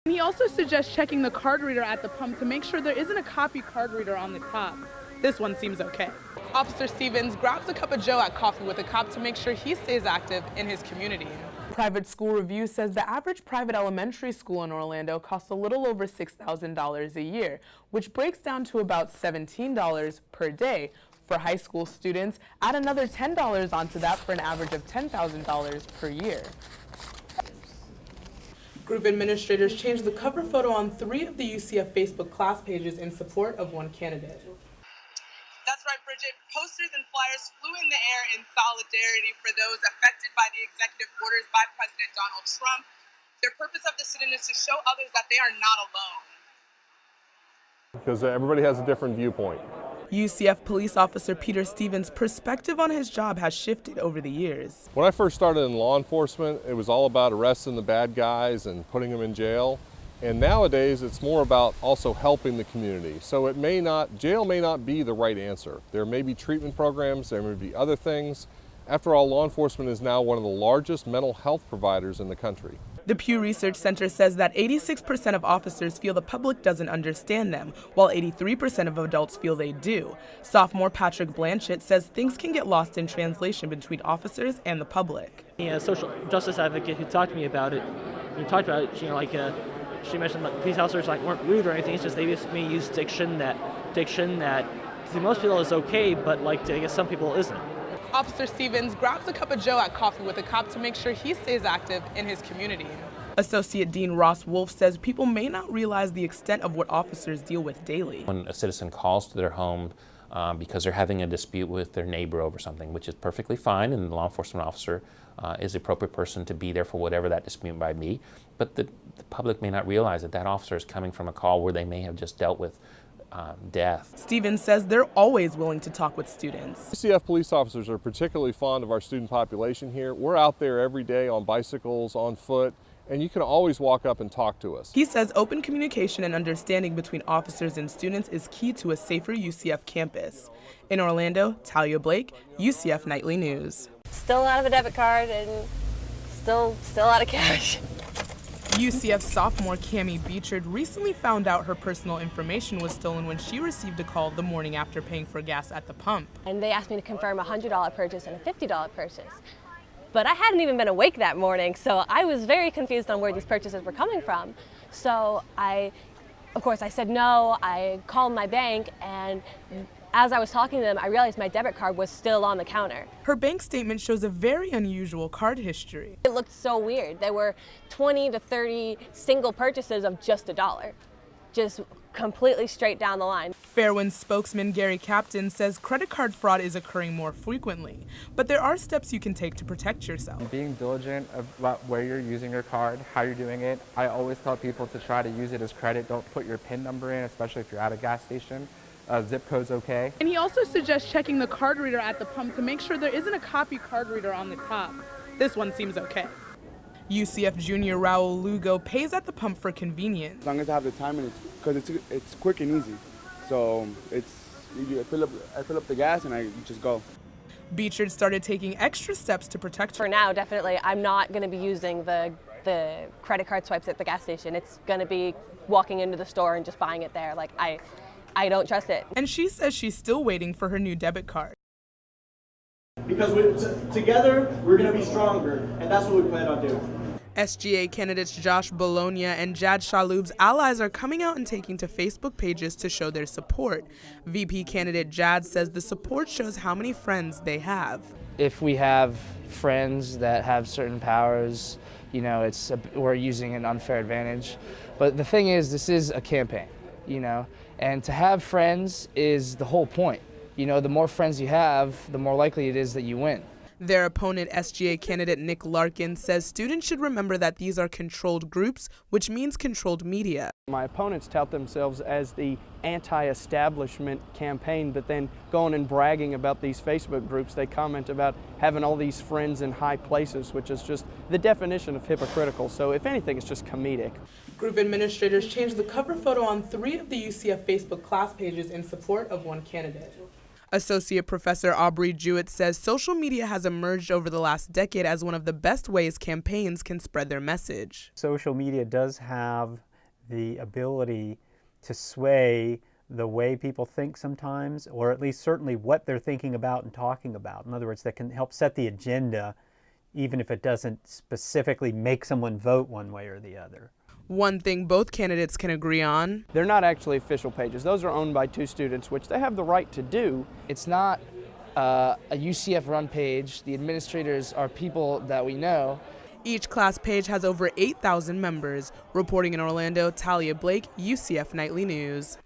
He also suggests checking the card reader at the pump to make sure there isn't a copy card reader on the top. This one seems okay. Officer Stevens grabs a cup of joe at coffee with a cop to make sure he stays active in his community. Private School Review says the average private elementary school in Orlando costs a little over $6,000 a year, which breaks down to about $17 per day. For high school students, add another $10 onto that for an average of $10,000 per year. Group administrators changed the cover photo on 3 of the UCF Facebook class pages in support of one candidate. That's right, Bridget. Posters and flyers flew in the air in solidarity for those affected by the executive orders by President Donald Trump. Their purpose of the sit-in is to show others that they are not alone. Because everybody has a different viewpoint. UCF police officer Peter Stevens' perspective on his job has shifted over the years. When I first started in law enforcement, it was all about arresting the bad guys and putting them in jail. And nowadays, it's more about also helping the community. So jail may not be the right answer. There may be treatment programs, there may be other things. After all, law enforcement is now one of the largest mental health providers in the country. The Pew Research Center says that 86% of officers feel the public doesn't understand them, while 83% of adults feel they do. Sophomore Patrick Blanchett says things can get lost in translation between officers and the public. A social justice advocate who talked to me about it, she mentioned that police officers weren't rude or anything. It's just they may use diction that to most people is okay, but to I guess some people isn't. Officer Stevens grabs a cup of joe at coffee with a cop to make sure he stays active in his community. Associate Dean Ross Wolf says people may not realize the extent of what officers deal with daily. When a citizen calls to their home because they're having a dispute with their neighbor over something, which is perfectly fine, and the law enforcement officer is the appropriate person to be there for whatever that dispute might be, but the public may not realize that that officer is coming from a call where they may have just dealt with death. Stevens says they're always willing to talk with students. UCF police officers are particularly fond of our student population here. We're out there every day on bicycles, on foot, and you can always walk up and talk to us. He says open communication and understanding between officers and students is key to a safer UCF campus. In Orlando, Talia Blake, UCF Nightly News. Still out of a debit card and still out of cash. UCF sophomore Cammie Beechard recently found out her personal information was stolen when she received a call the morning after paying for gas at the pump. And they asked me to confirm a $100 purchase and a $50 purchase. But I hadn't even been awake that morning, so I was very confused on where these purchases were coming from. So of course I said no. I called my bank, and as I was talking to them, I realized my debit card was still on the counter. Her bank statement shows a very unusual card history. It looked so weird. There were 20 to 30 single purchases of just $1, just completely straight down the line. Fairwind spokesman Gary Captain says credit card fraud is occurring more frequently, but there are steps you can take to protect yourself. Being diligent about where you're using your card, how you're doing it. I always tell people to try to use it as credit. Don't put your PIN number in, especially if you're at a gas station. Zip code's okay. And he also suggests checking the card reader at the pump to make sure there isn't a copy card reader on the top. This one seems okay. UCF junior Raul Lugo pays at the pump for convenience. As long as I have the time, and because it's quick and easy. So I fill up the gas and I just go. Beechard started taking extra steps to protect her. For now, definitely, I'm not going to be using the credit card swipes at the gas station. It's going to be walking into the store and just buying it there. I don't trust it. And she says she's still waiting for her new debit card. Because together, we're going to be stronger, and that's what we plan on doing. SGA candidates Josh Bologna and Jad Shaloub's allies are coming out and taking to Facebook pages to show their support. VP candidate Jad says the support shows how many friends they have. If we have friends that have certain powers, we're using an unfair advantage. But the thing is, this is a campaign, and to have friends is the whole point. The more friends you have, the more likely it is that you win. Their opponent, SGA candidate Nick Larkin, says students should remember that these are controlled groups, which means controlled media. My opponents tout themselves as the anti-establishment campaign, but then going and bragging about these Facebook groups. They comment about having all these friends in high places, which is just the definition of hypocritical. So if anything, it's just comedic. Group administrators changed the cover photo on 3 of the UCF Facebook class pages in support of one candidate. Associate Professor Aubrey Jewett says social media has emerged over the last decade as one of the best ways campaigns can spread their message. Social media does have the ability to sway the way people think sometimes, or at least certainly what they're thinking about and talking about. In other words, that can help set the agenda, even if it doesn't specifically make someone vote one way or the other. One thing both candidates can agree on: they're not actually official pages. Those are owned by 2 students, which they have the right to do. It's not a UCF run page. The administrators are people that we know. Each class page has over 8,000 members. Reporting in Orlando, Talia Blake, UCF Nightly News.